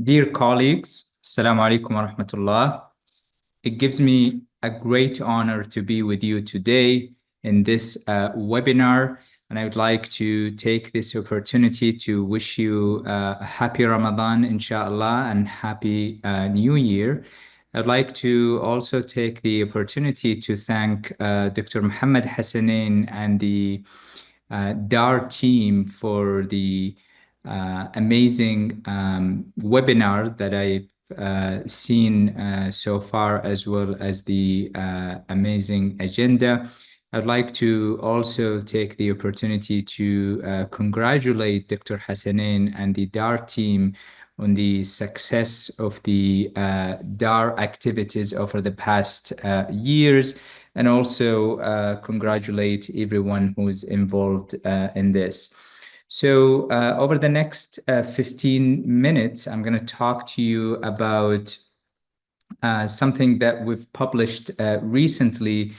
Dear colleagues, Assalamu alaikum wa rahmatullah. It gives me a great honor to be with you today in this webinar, and I would like to take this opportunity to wish you a happy Ramadan, inshallah, and happy New Year. I'd like to also take the opportunity to thank Dr. Mohammed Hassanein and the DAR team for the amazing webinar that I've seen so far, as well as the amazing agenda. I'd like to also take the opportunity to congratulate Dr. Hassanein and the DAR team on the success of the DAR activities over the past years, and also congratulate everyone who's involved in this. So over the next 15 minutes, I'm going to talk to you about something that we've published recently,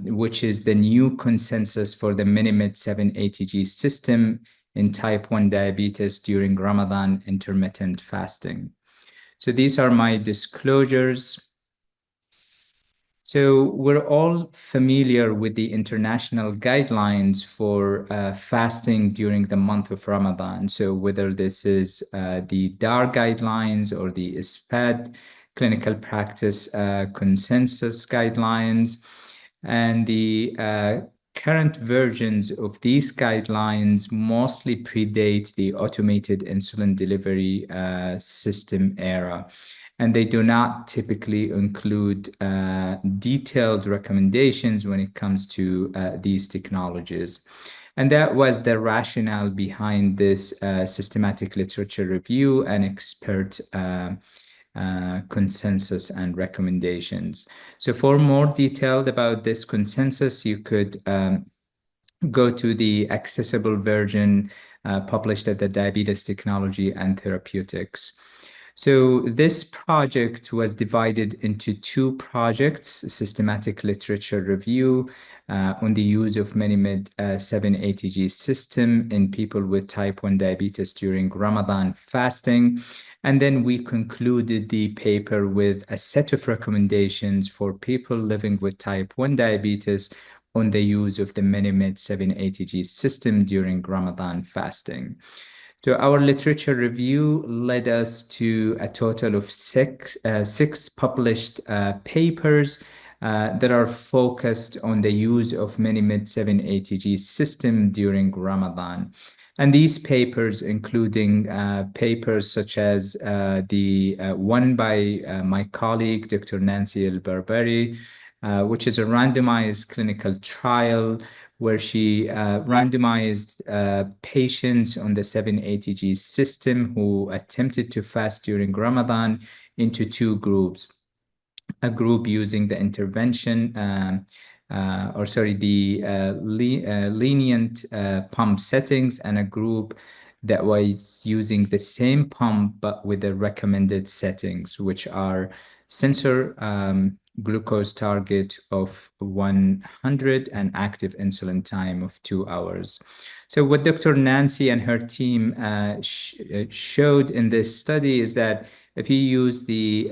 which is the new consensus for the Minimid 7-ATG system in type 1 diabetes during Ramadan intermittent fasting. So these are my disclosures. So we're all familiar with the international guidelines for fasting during the month of Ramadan. So whether this is the DAR guidelines or the ISPAD clinical practice consensus guidelines, and the current versions of these guidelines mostly predate the automated insulin delivery system era, and they do not typically include detailed recommendations when it comes to these technologies. And that was the rationale behind this systematic literature review and expert consensus and recommendations. So for more detailed about this consensus, you could go to the accessible version published at the Diabetes Technology and Therapeutics. So this project was divided into two projects: systematic literature review on the use of Minimid 7-ATG system in people with type 1 diabetes during Ramadan fasting. And then we concluded the paper with a set of recommendations for people living with type 1 diabetes on the use of the Minimid 7-ATG system during Ramadan fasting. So our literature review led us to a total of six published papers that are focused on the use of Minimid 7-ATG system during Ramadan. And these papers, including papers such as the one by my colleague, Dr. Nancy El-Barbari, which is a randomized clinical trial where she randomized patients on the 7-ATG system who attempted to fast during Ramadan into two groups. A group using the intervention, lenient pump settings, and a group that was using the same pump but with the recommended settings, which are sensor glucose target of 100 and active insulin time of 2 hours. So what Dr. Nancy and her team showed in this study is that if you use the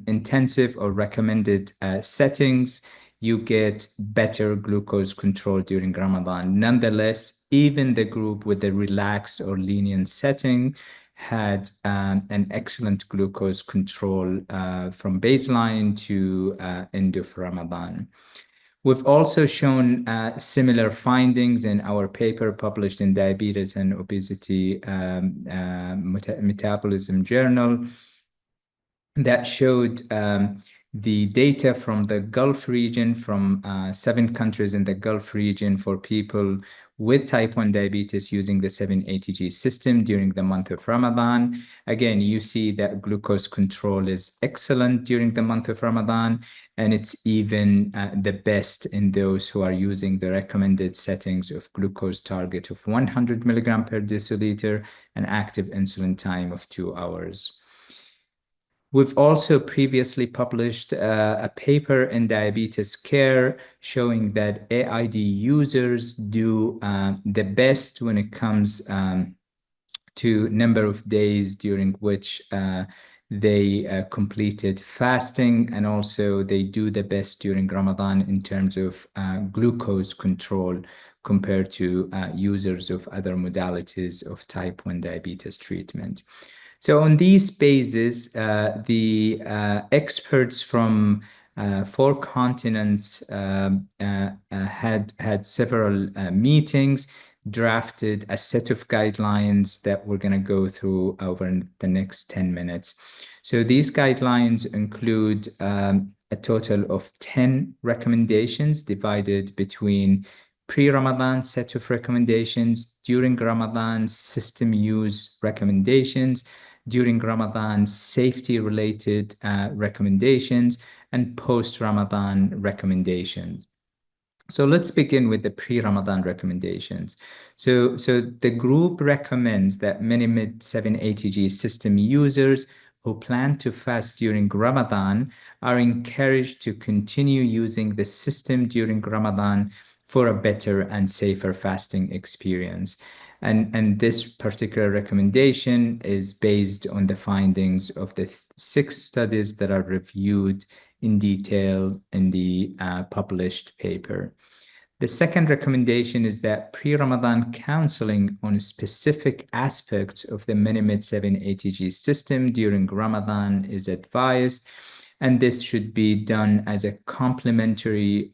intensive or recommended settings, you get better glucose control during Ramadan. Nonetheless, even the group with the relaxed or lenient setting had an excellent glucose control from baseline to end of Ramadan. We've also shown similar findings in our paper published in Diabetes and Obesity Metabolism Journal that showed the data from the Gulf region, from 7 countries in the Gulf region for people with type 1 diabetes using the 7-ATG system during the month of Ramadan. Again, you see that glucose control is excellent during the month of Ramadan, and it's even the best in those who are using the recommended settings of glucose target of 100 milligram per deciliter and active insulin time of 2 hours. We've also previously published a paper in Diabetes Care showing that AID users do the best when it comes to number of days during which they completed fasting, and also they do the best during Ramadan in terms of glucose control compared to users of other modalities of type 1 diabetes treatment. So on these bases, the experts from four continents had several meetings, drafted a set of guidelines that we're going to go through over the next 10 minutes. So these guidelines include a total of 10 recommendations divided between pre-Ramadan set of recommendations, during Ramadan system use recommendations, during Ramadan safety-related recommendations, and post-Ramadan recommendations. So let's begin with the pre-Ramadan recommendations. So the group recommends that Minimid 780G system users who plan to fast during Ramadan are encouraged to continue using the system during Ramadan for a better and safer fasting experience. And this particular recommendation is based on the findings of the 6 studies that are reviewed in detail in the published paper. The second recommendation is that pre-Ramadan counseling on specific aspects of the Minimid 780G system during Ramadan is advised, and this should be done as a complementary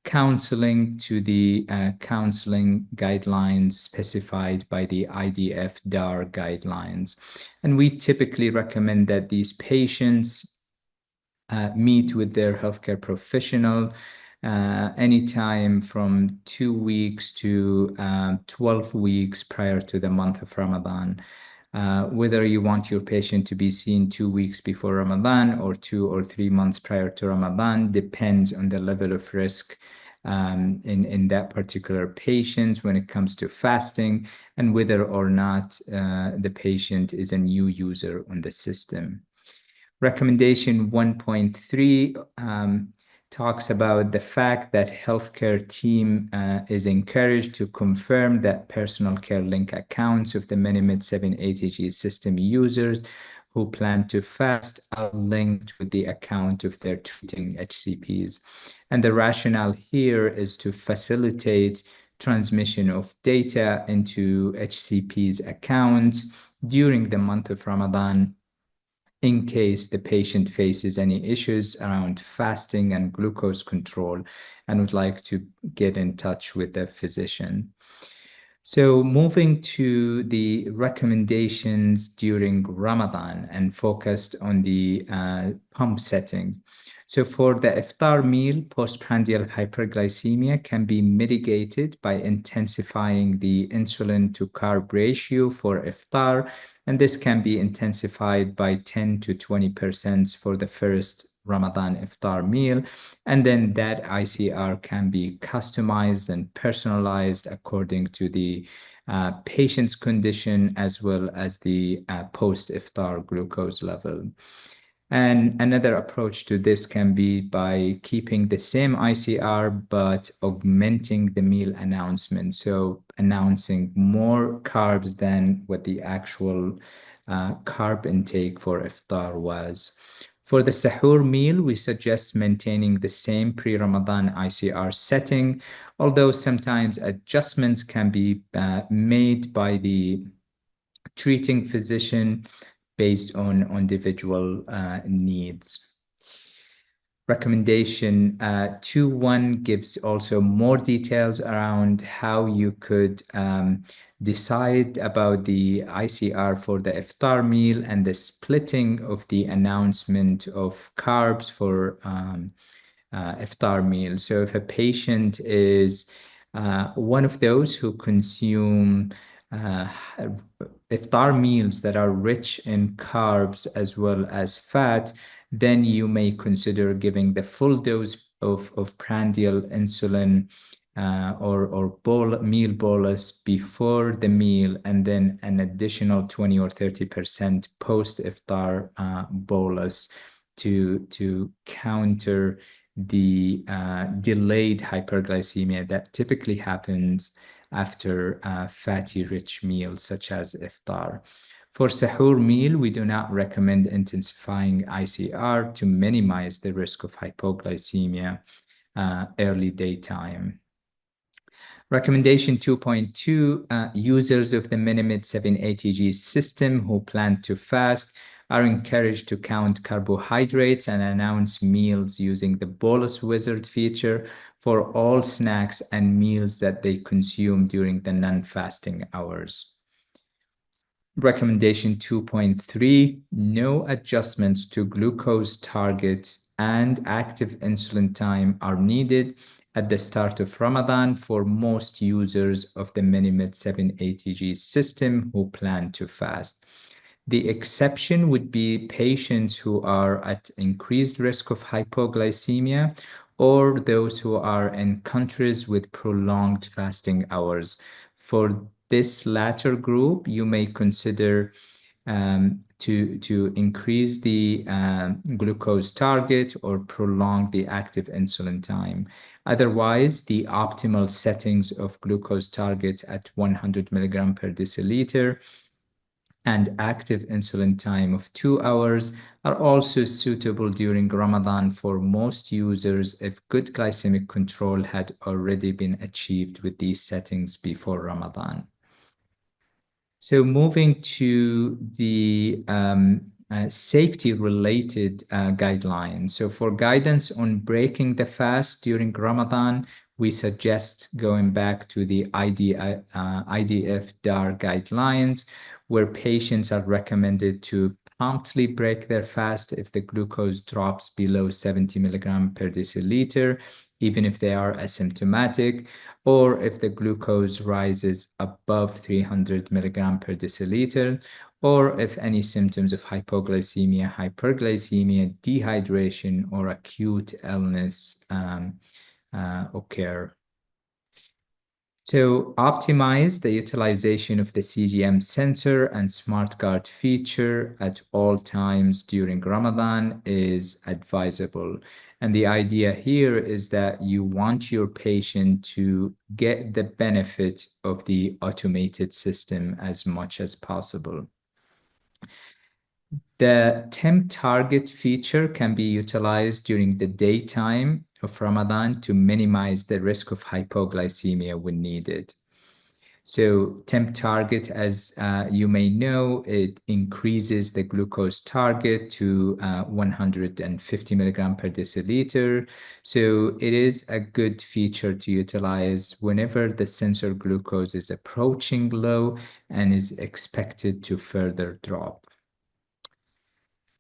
counseling to the counseling guidelines specified by the IDF DAR guidelines. And we typically recommend that these patients meet with their healthcare professional anytime from 2 weeks to 12 weeks prior to the month of Ramadan. Whether you want your patient to be seen 2 weeks before Ramadan or 2 or 3 months prior to Ramadan depends on the level of risk in that particular patient when it comes to fasting, and whether or not the patient is a new user on the system. Recommendation 1.3 talks about the fact that healthcare team is encouraged to confirm that personal care link accounts of the Minimid 780G system users who plan to fast are linked with the account of their treating HCPs. And the rationale here is to facilitate transmission of data into HCPs accounts during the month of Ramadan in case the patient faces any issues around fasting and glucose control and would like to get in touch with the physician. So moving to the recommendations during Ramadan and focused on the pump setting. So for the iftar meal, postprandial hyperglycemia can be mitigated by intensifying the insulin to carb ratio for iftar, and this can be intensified by 10 to 20% for the first Ramadan iftar meal, and then that ICR can be customized and personalized according to the patient's condition as well as the post-iftar glucose level. And another approach to this can be by keeping the same ICR but augmenting the meal announcement, so announcing more carbs than what the actual carb intake for iftar was. For the sahur meal, we suggest maintaining the same pre-Ramadan ICR setting, although sometimes adjustments can be made by the treating physician based on individual needs. Recommendation 2.1 gives also more details around how you could decide about the ICR for the iftar meal and the splitting of the announcement of carbs for iftar meal. So if a patient is one of those who consume iftar meals that are rich in carbs as well as fat, then you may consider giving the full dose of prandial insulin or meal bolus before the meal, and then an additional 20 or 30% post-iftar bolus to counter the delayed hyperglycemia that typically happens after fatty-rich meals such as iftar. For sahur meal, we do not recommend intensifying ICR to minimize the risk of hypoglycemia early daytime. Recommendation 2.2, users of the Minimid 780G system who plan to fast are encouraged to count carbohydrates and announce meals using the bolus wizard feature for all snacks and meals that they consume during the non-fasting hours. Recommendation 2.3, no adjustments to glucose target and active insulin time are needed at the start of Ramadan for most users of the Minimid 780G system who plan to fast. The exception would be patients who are at increased risk of hypoglycemia or those who are in countries with prolonged fasting hours. For this latter group, you may consider to increase the glucose target or prolong the active insulin time. Otherwise, the optimal settings of glucose target at 100 milligram per deciliter and active insulin time of 2 hours are also suitable during Ramadan for most users if good glycemic control had already been achieved with these settings before Ramadan. So moving to the safety-related guidelines. So for guidance on breaking the fast during Ramadan, we suggest going back to the IDF-DAR guidelines, where patients are recommended to promptly break their fast if the glucose drops below 70 milligram per deciliter, even if they are asymptomatic, or if the glucose rises above 300 milligram per deciliter, or if any symptoms of hypoglycemia, hyperglycemia, dehydration, or acute illness occur. So optimize the utilization of the CGM sensor and SmartGuard feature at all times during Ramadan is advisable. And the idea here is that you want your patient to get the benefit of the automated system as much as possible. The temp target feature can be utilized during the daytime of Ramadan to minimize the risk of hypoglycemia when needed. So temp target, as you may know, it increases the glucose target to 150 milligram per deciliter. So it is a good feature to utilize whenever the sensor glucose is approaching low and is expected to further drop.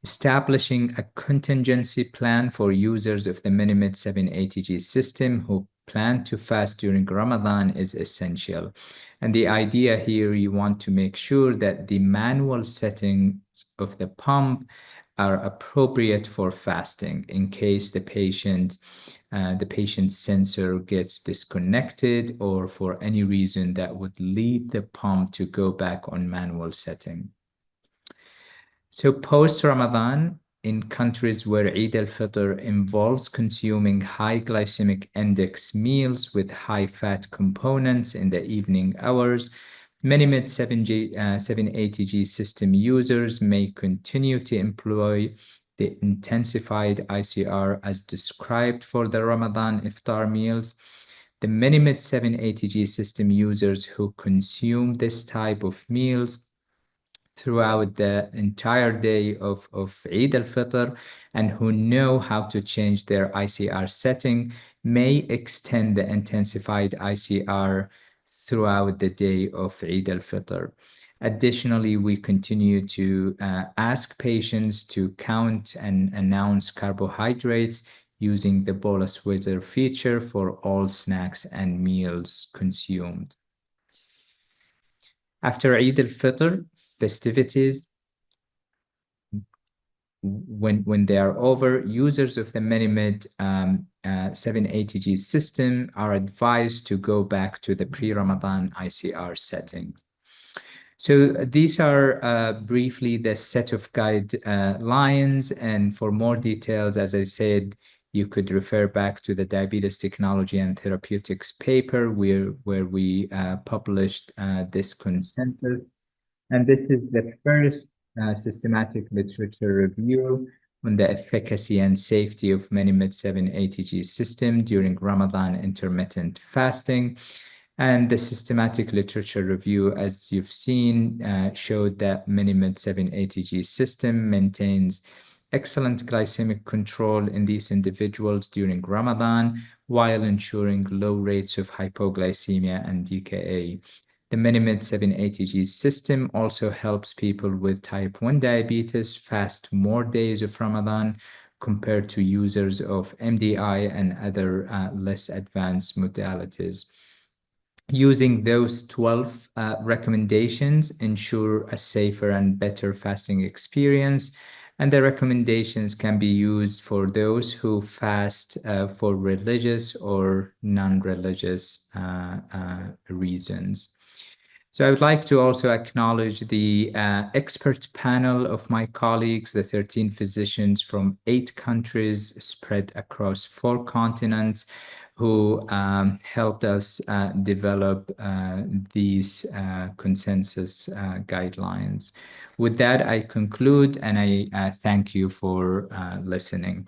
Establishing a contingency plan for users of the Minimid 780G system who plan to fast during Ramadan is essential. And the idea here, you want to make sure that the manual settings of the pump are appropriate for fasting in case the patient's sensor gets disconnected or for any reason that would lead the pump to go back on manual setting. So post-Ramadan, in countries where Eid al-Fitr involves consuming high glycemic index meals with high fat components in the evening hours, Minimid 780G system users may continue to employ the intensified ICR as described for the Ramadan iftar meals. The Minimid 780G system users who consume this type of meals throughout the entire day of Eid al-Fitr and who know how to change their ICR setting may extend the intensified ICR throughout the day of Eid al-Fitr. Additionally, we continue to ask patients to count and announce carbohydrates using the bolus wizard feature for all snacks and meals consumed. After Eid al-Fitr festivities, when they are over, users of the Minimid 780G system are advised to go back to the pre-Ramadan ICR settings. So these are briefly the set of guidelines, and for more details, as I said, you could refer back to the Diabetes Technology and Therapeutics paper where we published this consensus. And this is the first systematic literature review on the efficacy and safety of Minimed-7 ATG system during Ramadan intermittent fasting. And the systematic literature review, as you've seen, showed that Minimed-7 ATG system maintains excellent glycemic control in these individuals during Ramadan while ensuring low rates of hypoglycemia and DKA. The Minimed-7 ATG system also helps people with type 1 diabetes fast more days of Ramadan compared to users of MDI and other less advanced modalities. Using those 12 recommendations ensure a safer and better fasting experience. And the recommendations can be used for those who fast for religious or non-religious reasons. So I would like to also acknowledge the expert panel of my colleagues, the 13 physicians from 8 countries spread across 4 continents, who helped us develop these consensus guidelines. With that, I conclude, and I thank you for listening.